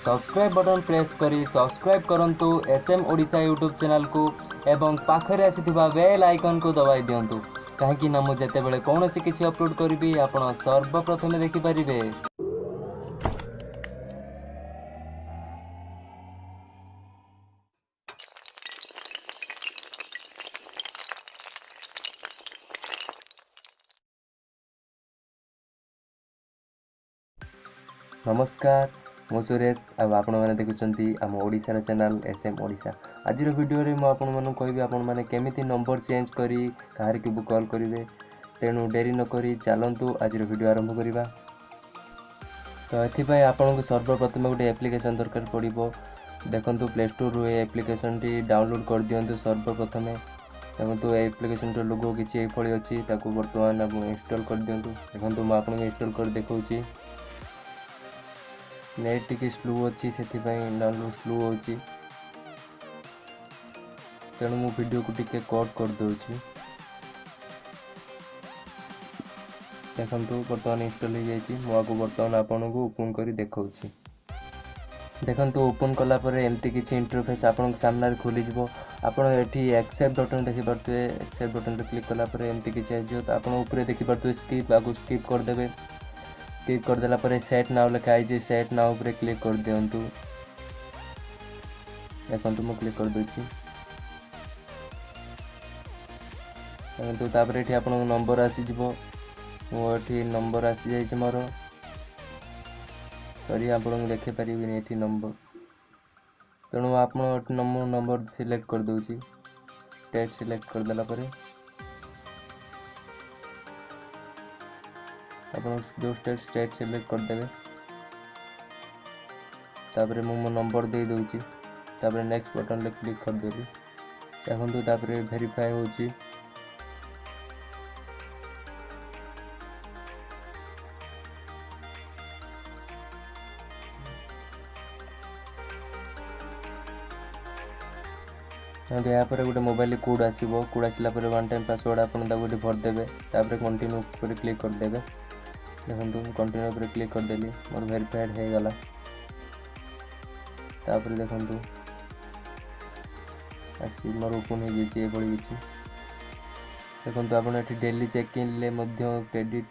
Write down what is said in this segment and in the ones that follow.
Subscribe button press करी subscribe करंतु SM Odisha YouTube channel को एवं पाखरे आसीथिबा बेल आइकन को दबाई दियंतु काहेकि ना मु जेतेबेले कोनोसी किछि अपलोड करिवि आपण सर्वप्रथमे देखि परिबे। नमस्कार मु सुरेश आपण मैंने देखुं आम ओडिशार चैनल एसएम ओडिशा। आज वीडियो रे मु आपण मानू कहबी आपण माने केमिति नंबर चेंज करी काहार के कॉल करेंगे। तेणु डेरी न करी चलतु आज वीडियो आरंभ करवा। तो ये आपको सर्वप्रथम गोटे एप्लिकेशन दरकार पड़ो। देखो प्ले स्टोर रू एप्लिकेशन टी डाउनलोड कर दिंतु। सर्वप्रथम देखो एप्लिकेशन लोगो किसी ये अच्छी बर्तमान आप इंस्टॉल कर दिंतु। देखो मुझे आपको इंस्टॉल कर देखा नेट टी स्लो अच्छी से डाउनलोड स्लो होची। तेणु मु वीडियो को टिके कट कर दूची। देखो बर्तमान इंस्टॉल हो जाए। मुझे बर्तमान आपन को ओपन कर देखा। देखो ओपन कलापर एमती किसी इंटरफेस आपन सामने खोली आपड़ ये एक्सेप्ट बटन देखिपे। एक्सेप्ट बटन क्लिक कलापर एमती किसी आप देखिपे स्किप आगे स्किप करदे। क्लिक करदेला पर सेट नाउ लिखा है। सेट नाउ पर क्लिक कर दिंतु। देखो मुझे क्लिक कर दूची। देखो तापर ये आप नंबर आसीज मुझे नंबर आसी जाइए मोर सॉरी आपको देखे पारे ये नंबर। तेणु आप नंबर सिलेक्ट कर दूची। स्टेट सिलेक्ट करदेला पर आप जो स्टेट सिलेक्ट करदे। तापर मो नंबर दे दूची। तापर नेक्स्ट बटन ले क्लिक करदेली। देखो तापर वेरीफाई होची। यहाँ पर गोटे मोबाइल कोड आसो। कोड आसला वन टाइम पासवर्ड आप भरदे। तापर कंटिन्यू पर क्लिक करदे। देखो कंटिन्यू पर क्लिक करदेली मोर वेरीफाइड हो गला। तापर देखो आसी मोर ओपन हो जाए ये किसी। देखो आप डेली चेक-इन क्रेडिट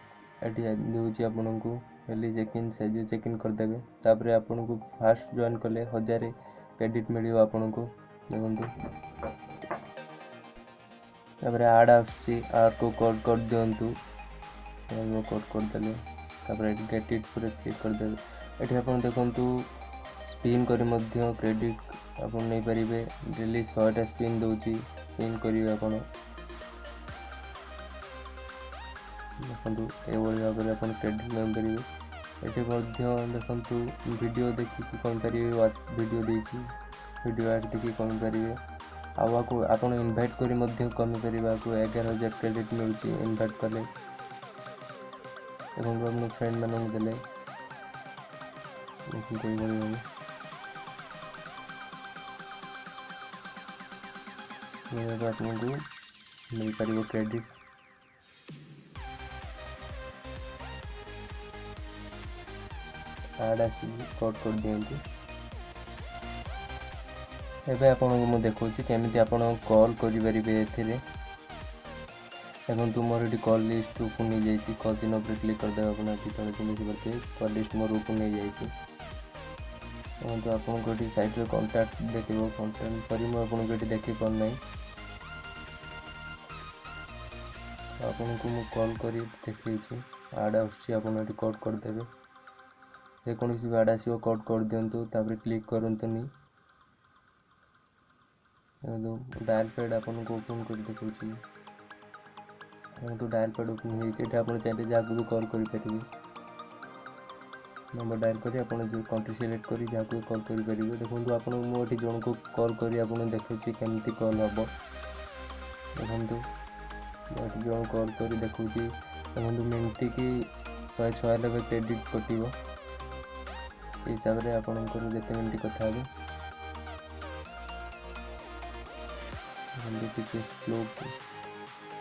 ये दूसरी आपन को डेली चेक-इन से चेक-इन करदे। तापर आपन को फास्ट जॉइन कले 1000 क्रेडिट मिल आपन को। देखो तापर आड आड को कोड कर दिंतु। कोड करदे। तापर गेट इट पर क्लिक करदे। ये आप देखु स्पिन कर क्रेडिट आप नहीं पारे। डेली 100टा स्पिन दूची स्पिन करेंगे आप। देखो ये भाव में आप क्रेडिट नहीं पारे। ये देखो वीडियो देखिए कमी पारे। वीडियो देखी वीडियो आड देखिए कमी पारे। आपको आप इनभाइट कर कमी पारे। 11,000 क्रेडिट मिलूँ इनभाइट कले। देखो अपने फ्रेंड मानक देले आपको मिल पार क्रेडिट। आड आसी कट कर दिंतु। एबे आपको मुझे देखा केमी आप कॉल करें। देखो मोर ये कॉल लिस्ट ओपन हो जाए। कल दिन पर क्लिक करदे तले देखिए कॉल लिस्ट मोर ओपन हो जाए। तो आपको ये साइड में कॉन्टैक्ट देखो। कॉन्टैक्ट कर मुझे देखी पारना आपको मु कॉल कर देखी। आड आड कट करदे। जेकोसी भी आड आसो कट कर दिंतु। तापर क्लिक करतुनि। डायल पैड आपन को ओपन कर देखा। तो डायल पैड ओपन होती आप चाहिए जहाँ भी कॉल करेंगे। नंबर डायल कर जो कंट्री सिलेक्ट कर जहाँ को कॉल करेंगे। देखो आप मुझे जन को कॉल कर देखी केमती कॉल हम। देखो मुझे जन कॉल कर देखी। देखो मिनट की 196 क्रेडिट कटो। हिसाब से आपंकर जिते मिनट कथा किसी स्लो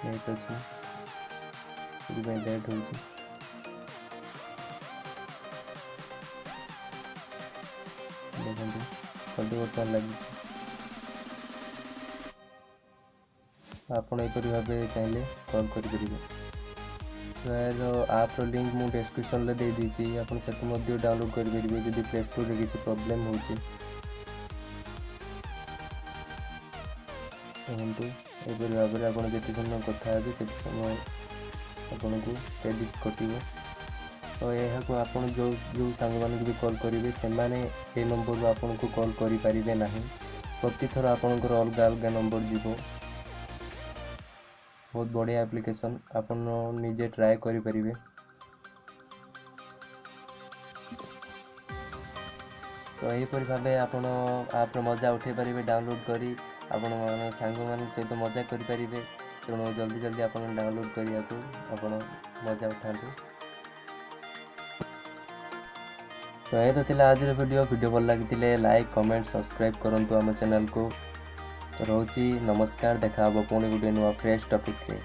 नेट अच्छे लेट हो। ଦେଖନ୍ତୁ 20 ବର୍ତ୍ତମାନ ଲାଗିଛି। ଆପଣ ଏପରି ଭାବେ ଚାହିଁଲେ କଲ୍ କରିପାରିବେ। ଏହାର ଆପ୍ର ଲିଙ୍କ୍ ମୁଁ ଡେସ୍କ୍ରିପସନ୍ରେ ଦେଇଦେଇଛି, ଆପଣ ସେଠୁ ମଧ୍ୟ ଡାଉନଲୋଡ଼୍ କରିପାରିବେ ଯଦି ପ୍ଲେ ଷ୍ଟୋରରେ କିଛି ପ୍ରୋବ୍ଲେମ୍ ହେଉଛି। ଦେଖନ୍ତୁ ଏପରି ଭାବରେ ଆପଣ ଯେତେ ସମୟ କଥା ହେବେ ସେତେ ସମୟ ଆପଣଙ୍କୁ କ୍ରେଡ଼ିଟ୍ କଟିବ। ତ ଏହାକୁ ଆପଣ ଯେଉଁ ସାଙ୍ଗମାନଙ୍କୁ ବି କଲ୍ କରିବେ ସେମାନେ ଏ ନମ୍ବରରୁ ଆପଣଙ୍କୁ କଲ୍ କରିପାରିବେ ନାହିଁ। ପ୍ରତିଥର ଆପଣଙ୍କର ଅଲଗା ଅଲଗା ନମ୍ବର ଯିବ। ବହୁତ ବଢ଼ିଆ ଆପ୍ଲିକେସନ୍, ଆପଣ ନିଜେ ଟ୍ରାଏ କରିପାରିବେ। ତ ଏହିପରି ଭାବେ ଆପଣ ଆପ୍ର ମଜା ଉଠାଇ ପାରିବେ ଡାଉନଲୋଡ଼୍ କରି, ଆପଣମାନଙ୍କ ସାଙ୍ଗମାନଙ୍କ ସହିତ ମଜା କରିପାରିବେ। ତେଣୁ ଜଲ୍ଦି ଆପଣ ଡାଉନଲୋଡ଼୍ କରିବାକୁ ଆପଣ ମଜା ଉଠାନ୍ତୁ। ତ ଏ ତ ଥିଲା ଆଜିର ଭିଡ଼ିଓ ଭଲ ଲାଗିଥିଲେ ଲାଇକ୍ କମେଣ୍ଟ ସବସ୍କ୍ରାଇବ୍ କରନ୍ତୁ ଆମ ଚ୍ୟାନେଲକୁ। ତ ରହୁଛି ନମସ୍କାର, ଦେଖା ହେବ ପୁଣି ଗୋଟେ ନୂଆ ଫ୍ରେଶ୍ ଟପିକ୍ରେ।